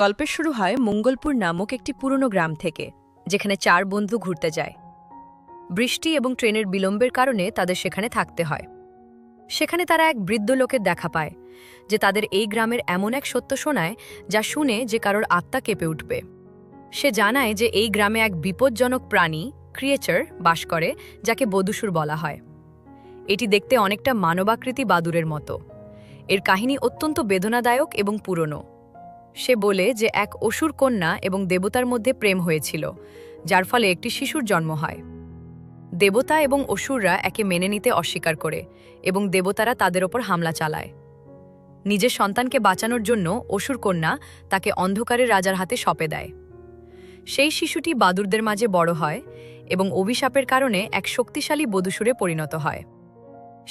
গল্পের শুরু হয় মঙ্গলপুর নামক একটি পুরনো গ্রাম থেকে, যেখানে 4 বন্ধু ঘুরতে যায়। বৃষ্টি এবং ট্রেনের বিলম্বের কারণে তাদের সেখানে থাকতে হয়। সেখানে তারা এক বৃদ্ধ লোকের দেখা পায়, যে তাদের এই গ্রামের এমন এক সত্য শোনায় যা শুনে যে কারোর আত্মা কেঁপে উঠবে। সে জানায় যে এই গ্রামে এক বিপজ্জনক প্রাণী ক্রিয়েচার বাস করে, যাকে বদুসুর বলা হয়। এটি দেখতে অনেকটা মানবাকৃতি বাদুরের মতো। এর কাহিনী অত্যন্ত বেদনাদায়ক এবং পুরনো। সে বলে যে এক অসুর কন্যা এবং দেবতার মধ্যে প্রেম হয়েছিল, যার ফলে একটি শিশুর জন্ম হয়। দেবতা এবং অসুররা একে মেনে নিতে অস্বীকার করে এবং দেবতারা তাদের ওপর হামলা চালায়। নিজের সন্তানকে বাঁচানোর জন্য অসুর কন্যা তাকে অন্ধকারের রাজার হাতে সঁপে দেয়। সেই শিশুটি বাদুরদের মাঝে বড় হয় এবং অভিশাপের কারণে এক শক্তিশালী বদুসুরে পরিণত হয়।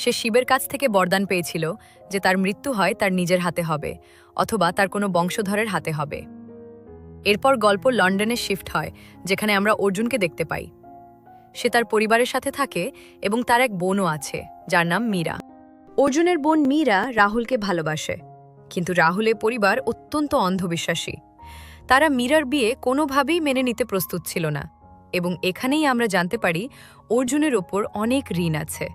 সে শিবের কাছ থেকে বরদান পেয়েছিল যে তার মৃত্যু হয় তার নিজের হাতে হবে অথবা তার কোনো বংশধরের হাতে হবে। এরপর গল্প লন্ডনে শিফট হয়, যেখানে আমরা অর্জুনকে দেখতে পাই। সে তার পরিবারের সাথে থাকে এবং তার এক বোনও আছে, যার নাম মীরা। অর্জুনের বোন মীরা রাহুলকে ভালোবাসে, কিন্তু রাহুলের পরিবার অত্যন্ত অন্ধবিশ্বাসী। তারা মীরার বিয়ে কোনোভাবেই মেনে নিতে প্রস্তুত ছিল না, এবং এখানেই আমরা জানতে পারি অর্জুনের ওপর অনেক ঋণ আছে।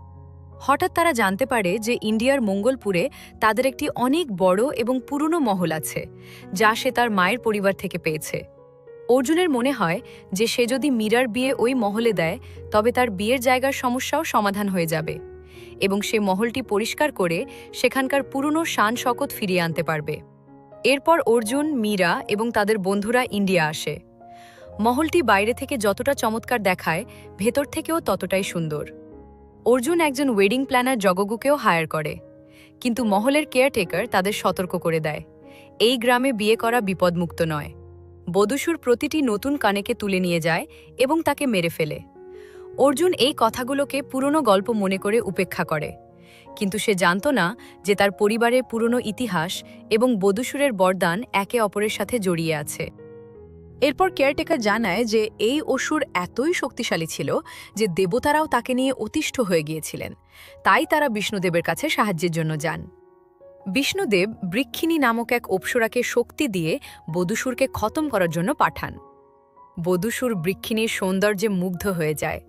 হঠাৎ তারা জানতে পারে যে ইন্ডিয়ার মঙ্গলপুরে তাদের একটি অনেক বড় এবং পুরনো মহল আছে, যা সে তার মায়ের পরিবার থেকে পেয়েছে। অর্জুনের মনে হয় যে সে যদি মীরার বিয়ে ওই মহলে দেয়, তবে তার বিয়ের জায়গার সমস্যাও সমাধান হয়ে যাবে এবং সে মহলটি পরিষ্কার করে সেখানকার পুরনো শান শকত ফিরিয়ে আনতে পারবে। এরপর অর্জুন, মীরা এবং তাদের বন্ধুরা ইন্ডিয়া আসে। মহলটি বাইরে থেকে যতটা চমৎকার দেখায়, ভেতর থেকেও ততটাই সুন্দর। অর্জুন একজন ওয়েডিং প্ল্যানার জগগুকেও হায়ার করে, কিন্তু মহলের কেয়ারটেকার তাদের সতর্ক করে দেয়, এই গ্রামে বিয়ে করা বিপদমুক্ত নয়। বদুসুর প্রতিটি নতুন কানেকে তুলে নিয়ে যায় এবং তাকে মেরে ফেলে। অর্জুন এই কথাগুলোকে পুরনো গল্প মনে করে উপেক্ষা করে, কিন্তু সে জানত না যে তার পরিবারের পুরনো ইতিহাস এবং বদুসুরের বরদান একে অপরের সাথে জড়িয়ে আছে। এরপর কেয়ারটেকার জানায় যে এই অসুর এতই শক্তিশালী ছিল যে দেবতারাও তাকে নিয়ে অতিষ্ঠ হয়ে গিয়েছিলেন, তাই তারা বিষ্ণুদেবের কাছে সাহায্যের জন্য যান। বিষ্ণুদেব বৃক্ষিণী নামক এক অপ্সরাকে শক্তি দিয়ে বদুসুরকে খতম করার জন্য পাঠান। বদুসুর বৃক্ষিণীর সৌন্দর্যে মুগ্ধ হয়ে যায়।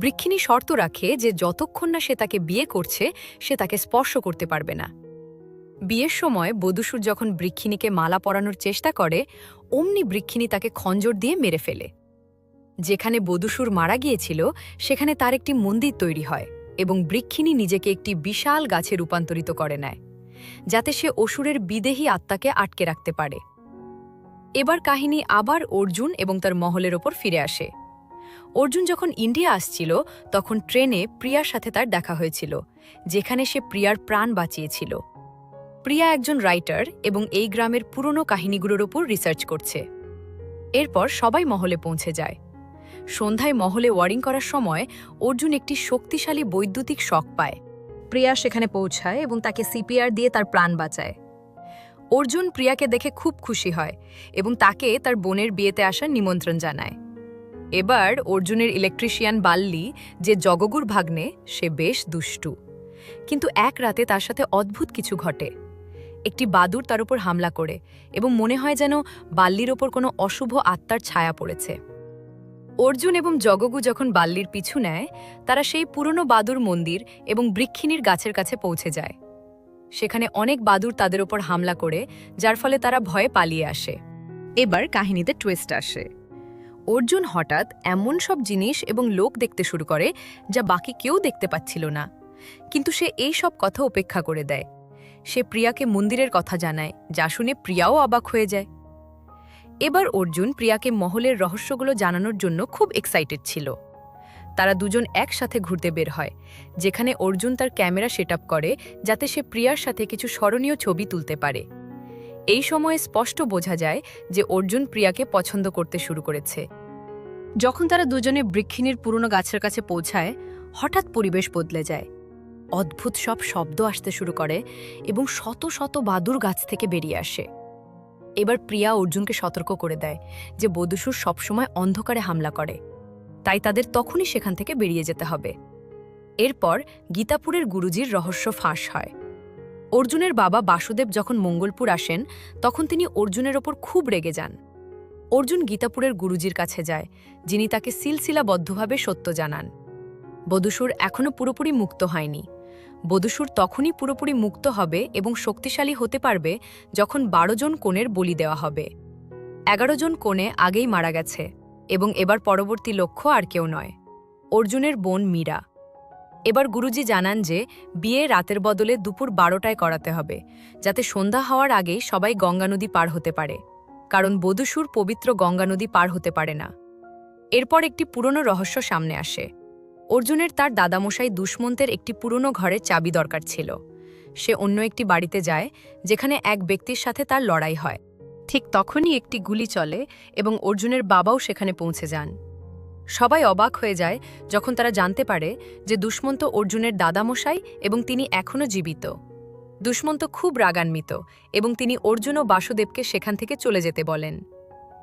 বৃক্ষিণী শর্ত রাখে যে যতক্ষণ না সে তাকে বিয়ে করছে, সে তাকে স্পর্শ করতে পারবে না। বিয়ের সময় বদুসুর যখন বৃক্ষিণীকে মালা পরানোর চেষ্টা করে, অমনি বৃক্ষিণী তাকে খঞ্জর দিয়ে মেরে ফেলে। যেখানে বদুসুর মারা গিয়েছিল সেখানে তার একটি মন্দির তৈরি হয় এবং বৃক্ষিণী নিজেকে একটি বিশাল গাছে রূপান্তরিত করে নেয়, যাতে সে অসুরের বিদেহী আত্মাকে আটকে রাখতে পারে। এবার কাহিনী আবার অর্জুন এবং তার মহলের ওপর ফিরে আসে। অর্জুন যখন ইন্ডিয়া আসছিল, তখন ট্রেনে প্রিয়ার সাথে তার দেখা হয়েছিল, যেখানে সে প্রিয়ার প্রাণ বাঁচিয়েছিল। প্রিয়া একজন রাইটার এবং এই গ্রামের পুরনো কাহিনীগুলোর ওপর রিসার্চ করছে। এরপর সবাই মহলে পৌঁছে যায়। সন্ধ্যায় মহলে ওয়ারিং করার সময় অর্জুন একটি শক্তিশালী বৈদ্যুতিক শক পায়। প্রিয়া সেখানে পৌঁছায় এবং তাকে সিপিআর দিয়ে তার প্রাণ বাঁচায়। অর্জুন প্রিয়াকে দেখে খুব খুশি হয় এবং তাকে তার বোনের বিয়েতে আসার নিমন্ত্রণ জানায়। এবার অর্জুনের ইলেকট্রিশিয়ান বাল্লি, যে জগগুর ভাগ্নে, সে বেশ দুষ্টু। কিন্তু এক রাতে তার সাথে অদ্ভুত কিছু ঘটে। একটি বাদুর তার উপর হামলা করে এবং মনে হয় যেন বাল্লির ওপর কোনো অশুভ আত্মার ছায়া পড়েছে। অর্জুন এবং জগগু যখন বাল্লির পিছু নেয়, তারা সেই পুরনো বাদুর মন্দির এবং বৃক্ষিণীর গাছের কাছে পৌঁছে যায়। সেখানে অনেক বাদুর তাদের ওপর হামলা করে, যার ফলে তারা ভয়ে পালিয়ে আসে। এবার কাহিনীতে টুইস্ট আসে। অর্জুন হঠাৎ এমন সব জিনিস এবং লোক দেখতে শুরু করে যা বাকি কেউ দেখতে পাচ্ছিল না, কিন্তু সে এই সব কথা উপেক্ষা করে দেয়। সে প্রিয়াকে মন্দিরের কথা জানায়, যা শুনে প্রিয়াও অবাক হয়ে যায়। এবার অর্জুন প্রিয়াকে মহলের রহস্যগুলো জানানোর জন্য খুব এক্সাইটেড ছিল। তারা দুজন একসাথে ঘুরতে বের হয়, যেখানে অর্জুন তার ক্যামেরা সেট আপ করে যাতে সে প্রিয়ার সাথে কিছু স্মরণীয় ছবি তুলতে পারে। এই সময়ে স্পষ্ট বোঝা যায় যে অর্জুন প্রিয়াকে পছন্দ করতে শুরু করেছে। যখন তারা দুজনে বৃক্ষিণীর পুরনো গাছের কাছে পৌঁছায়, হঠাৎ পরিবেশ বদলে যায়। অদ্ভুত সব শব্দ আসতে শুরু করে এবং শত শত বাদুর গাছ থেকে বেরিয়ে আসে। এবার প্রিয়া অর্জুনকে সতর্ক করে দেয় যে বদুসুর সবসময় অন্ধকারে হামলা করে, তাই তাদের তখনই সেখান থেকে বেরিয়ে যেতে হবে। এরপর গীতাপুরের গুরুজির রহস্য ফাঁস হয়। অর্জুনের বাবা বাসুদেব যখন মঙ্গলপুর আসেন তখন তিনি অর্জুনের ওপর খুব রেগে যান। অর্জুন গীতাপুরের গুরুজির কাছে যায়, যিনি তাকে সিলসিলাবদ্ধভাবে সত্য জানান। বদুসুর এখনও পুরোপুরি মুক্ত হয়নি। বদুসুর তখনই পুরোপুরি মুক্ত হবে এবং শক্তিশালী হতে পারবে যখন ১২ জন কনের বলি দেওয়া হবে। ১১ জন কনে আগেই মারা গেছে এবং এবার পরবর্তী লক্ষ্য আর কেউ নয়, অর্জুনের বোন মীরা। এবার গুরুজি জানান যে বিয়ে রাতের বদলে দুপুর ১২টায় করাতে হবে, যাতে সন্ধ্যা হওয়ার আগেই সবাই গঙ্গা নদী পার হতে পারে, কারণ বদুসুর পবিত্র গঙ্গা নদী পার হতে পারে না। এরপর একটি পুরনো রহস্য সামনে আসে। অর্জুনের তার দাদামশাই দুষ্মন্তের একটি পুরনো ঘরের চাবি দরকার ছিল। সে অন্য একটি বাড়িতে যায় যেখানে এক ব্যক্তির সাথে তার লড়াই হয়। ঠিক তখনই একটি গুলি চলে এবং অর্জুনের বাবাও সেখানে পৌঁছে যান। সবাই অবাক হয়ে যায় যখন তারা জানতে পারে যে দুষ্মন্ত অর্জুনের দাদামশাই এবং তিনি এখনও জীবিত। দুষ্মন্ত খুব রাগান্বিত এবং তিনি অর্জুন ও বাসুদেবকে সেখান থেকে চলে যেতে বলেন।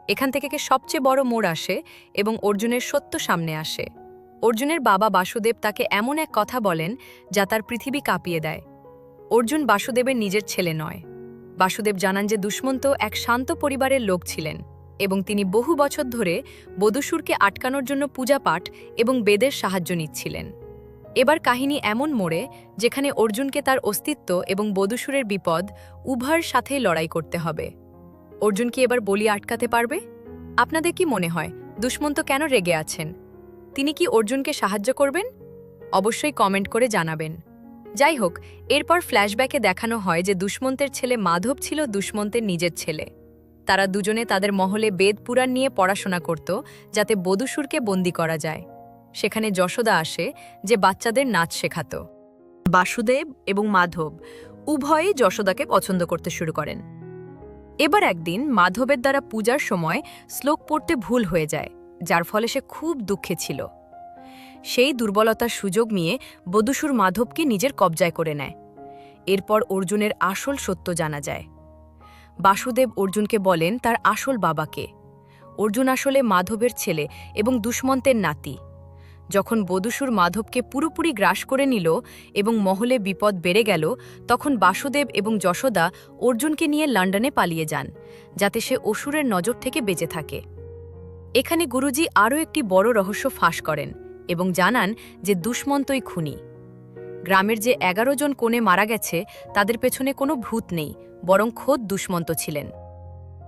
এখান থেকে সবচেয়ে বড় মোড় আসে এবং অর্জুনের সত্য সামনে আসে। অর্জুনের বাবা বাসুদেব তাকে এমন এক কথা বলেন যা তার পৃথিবী কাঁপিয়ে দেয়। অর্জুন বাসুদেবের নিজের ছেলে নয়। বাসুদেব জানান যে দুষ্মন্ত এক শান্ত পরিবারের লোক ছিলেন এবং তিনি বহু বছর ধরে বদুসুরকে আটকানোর জন্য পূজাপাঠ এবং বেদের সাহায্য নিচ্ছিলেন। এবার কাহিনী এমন মোড়ে যেখানে অর্জুনকে তার অস্তিত্ব এবং বদুসুরের বিপদ উভয়ের সাথেই লড়াই করতে হবে। অর্জুন কি এবার বলি আটকাতে পারবে? আপনাদের কি মনে হয় দুষ্মন্ত কেন রেগে আছেন? তিনি কি অর্জুনকে সাহায্য করবেন? অবশ্যই কমেন্ট করে জানাবেন। যাই হোক, এরপর ফ্ল্যাশব্যাকে দেখানো হয় যে দুষ্মন্তের ছেলে মাধব ছিল দুষ্মন্তের নিজের ছেলে। তারা দুজনে তাদের মহলে বেদ পুরাণ নিয়ে পড়াশোনা করত যাতে বদুসুরকে বন্দি করা যায়। সেখানে যশোদা আসে, যে বাচ্চাদের নাচ শেখাত। বাসুদেব এবং মাধব উভয়েই যশোদাকে পছন্দ করতে শুরু করেন। এবার একদিন মাধবের দ্বারা পূজার সময় শ্লোক পড়তে ভুল হয়ে যায়, যার ফলে সে খুব দুঃখে ছিল। সেই দুর্বলতার সুযোগ নিয়ে বদুসুর মাধবকে নিজের কবজায় করে নেয়। এরপর অর্জুনের আসল সত্য জানা যায়। বাসুদেব অর্জুনকে বলেন তার আসল বাবাকে। অর্জুন আসলে মাধবের ছেলে এবং দুষ্মন্তের নাতি। যখন বদুসুর মাধবকে পুরোপুরি গ্রাস করে নিল এবং মহলে বিপদ বেড়ে গেল, তখন বাসুদেব এবং যশোদা অর্জুনকে নিয়ে লন্ডনে পালিয়ে যান, যাতে সে অসুরের নজর থেকে বেঁচে থাকে। এখানে গুরুজি আরও একটি বড় রহস্য ফাঁস করেন এবং জানান যে দুষ্মন্তই খুনি। গ্রামের যে ১১ জন কনে মারা গেছে তাদের পেছনে কোনো ভূত নেই, বরং খোদ দুষ্মন্ত ছিলেন।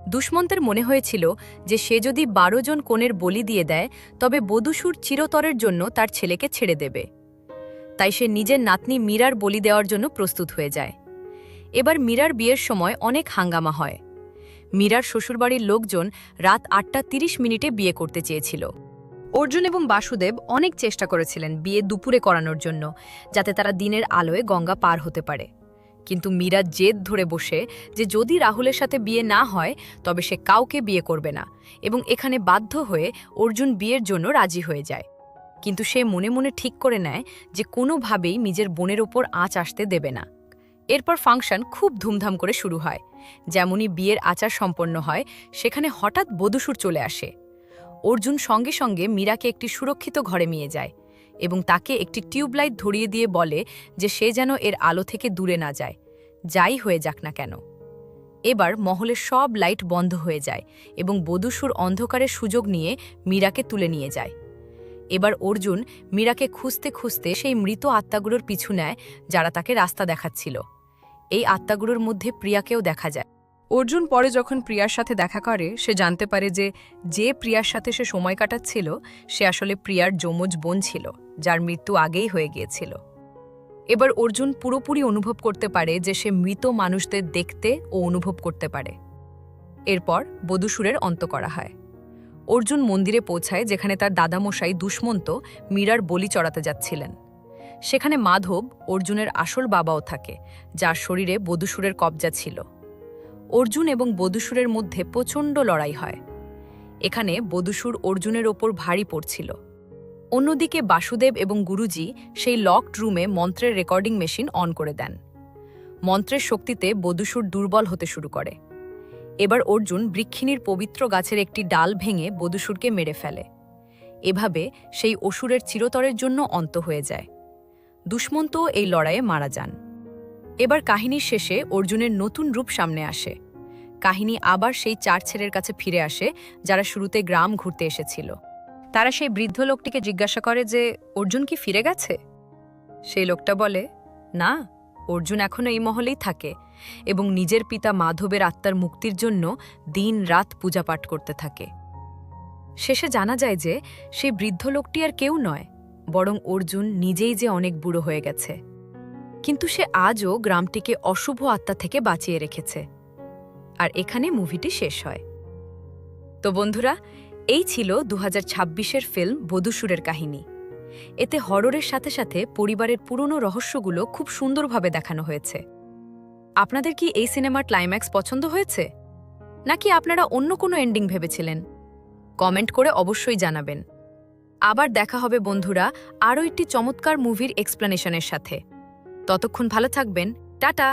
দুষ্মন্তের মনে হয়েছিল যে সে যদি ১২ জন কনের বলি দিয়ে দেয় তবে বদুসুর চিরতরের জন্য তার ছেলেকে ছেড়ে দেবে। তাই সে নিজের নাতনি মীরার বলি দেওয়ার জন্য প্রস্তুত হয়ে যায়। এবার মীরার বিয়ের সময় অনেক হাঙ্গামা হয়। মীরার শ্বশুরবাড়ির লোকজন রাত ৮:৩০ বিয়ে করতে চেয়েছিল। অর্জুন এবং বাসুদেব অনেক চেষ্টা করেছিলেন বিয়ে দুপুরে করানোর জন্য, যাতে তারা দিনের আলোয় গঙ্গা পার হতে পারে। কিন্তু মীরা জেদ ধরে বসে যে যদি রাহুলের সাথে বিয়ে না হয় তবে সে কাউকে বিয়ে করবে না, এবং এখানে বাধ্য হয়ে অর্জুন বিয়ের জন্য রাজি হয়ে যায়। কিন্তু সে মনে মনে ঠিক করে নেয় যে কোনোভাবেই নিজের বোনের ওপর আঁচ আসতে দেবে না। এরপর ফাংশন খুব ধুমধাম করে শুরু হয়। যেমনই বিয়ের আচার সম্পন্ন হয়, সেখানে হঠাৎ বদুসুর চলে আসে। অর্জুন সঙ্গে সঙ্গে মীরাকে একটি সুরক্ষিত ঘরে নিয়ে যায় এবং তাকে একটি টিউবলাইট ধরিয়ে দিয়ে বলে যে সে যেন এর আলো থেকে দূরে না যায়, যাই হয়ে যাক না কেন। এবার মহলের সব লাইট বন্ধ হয়ে যায় এবং বদুসুর অন্ধকারের সুযোগ নিয়ে মীরাকে তুলে নিয়ে যায়। এবার অর্জুন মীরাকে খুঁজতে খুঁজতে সেই মৃত আত্মাগুলোর পিছু নেয় যারা তাকে রাস্তা দেখাচ্ছিল। এই আত্মাগুলোর মধ্যে প্রিয়াকেও দেখা যায়। অর্জুন পরে যখন প্রিয়ার সাথে দেখা করে, সে জানতে পারে যে প্রিয়ার সাথে সে সময় কাটাচ্ছিল সে আসলে প্রিয়ার যমজ বোন ছিল, যার মৃত্যু আগেই হয়ে গিয়েছিল। এবার অর্জুন পুরোপুরি অনুভব করতে পারে যে সে মৃত মানুষদের দেখতে ও অনুভব করতে পারে। এরপর বদুসুরের অন্ত করা হয়। অর্জুন মন্দিরে পৌঁছায় যেখানে তার দাদামশাই দুষ্মন্ত মীরার বলি চড়াতে যাচ্ছিলেন। সেখানে মাধব অর্জুনের আসল বাবাও থাকে, যার শরীরে বদুসুরের কবজা ছিল। অর্জুন এবং বদুসুরের মধ্যে প্রচণ্ড লড়াই হয়। এখানে বদুসুর অর্জুনের ওপর ভারী পড়ছিল। অন্যদিকে বাসুদেব এবং গুরুজি সেই লকড রুমে মন্ত্রের রেকর্ডিং মেশিন অন করে দেন। মন্ত্রের শক্তিতে বদুসুর দুর্বল হতে শুরু করে। এবার অর্জুন বৃক্ষিণীর পবিত্র গাছের একটি ডাল ভেঙে বদুসুরকে মেরে ফেলে। এভাবে সেই অসুরের চিরতরের জন্য অন্ত হয়ে যায়। দুষ্মন্তও এই লড়াইয়ে মারা যান। এবার কাহিনীর শেষে অর্জুনের নতুন রূপ সামনে আসে। কাহিনী আবার সেই 4 ছেলের কাছে ফিরে আসে যারা শুরুতে গ্রাম ঘুরতে এসেছিল। তারা সেই বৃদ্ধ লোকটিকে জিজ্ঞাসা করে যে অর্জুন কি ফিরে গেছে। সেই লোকটা বলে, না, অর্জুন এখনো এই মহলেই থাকে এবং নিজের পিতা মাধবের আত্মার মুক্তির জন্য দিন-রাত পূজাপাঠ করতে থাকে। শেষে জানা যায় যে সেই বৃদ্ধ লোকটি আর কেউ নয়, বরং অর্জুন নিজেই যে অনেক বুড়ো হয়ে গেছে, কিন্তু সে আজও গ্রামটিকে অশুভ আত্মা থেকে বাঁচিয়ে রেখেছে। আর এখানে মুভিটি শেষ হয়। তো বন্ধুরা, এই ছিল 2026-এর ফিল্ম বধূসুরের কাহিনী। এতে হররের সাথে সাথে পরিবারের পুরনো রহস্যগুলো খুব সুন্দরভাবে দেখানো হয়েছে। আপনাদের কি এই সিনেমার ক্লাইম্যাক্স পছন্দ হয়েছে, নাকি আপনারা অন্য কোনো এন্ডিং ভেবেছিলেন? কমেন্ট করে অবশ্যই জানাবেন। আবার দেখা হবে বন্ধুরা আরও একটি চমৎকার মুভির এক্সপ্লেনেশনের সাথে। ততক্ষণ ভালো থাকবেন। টাটা।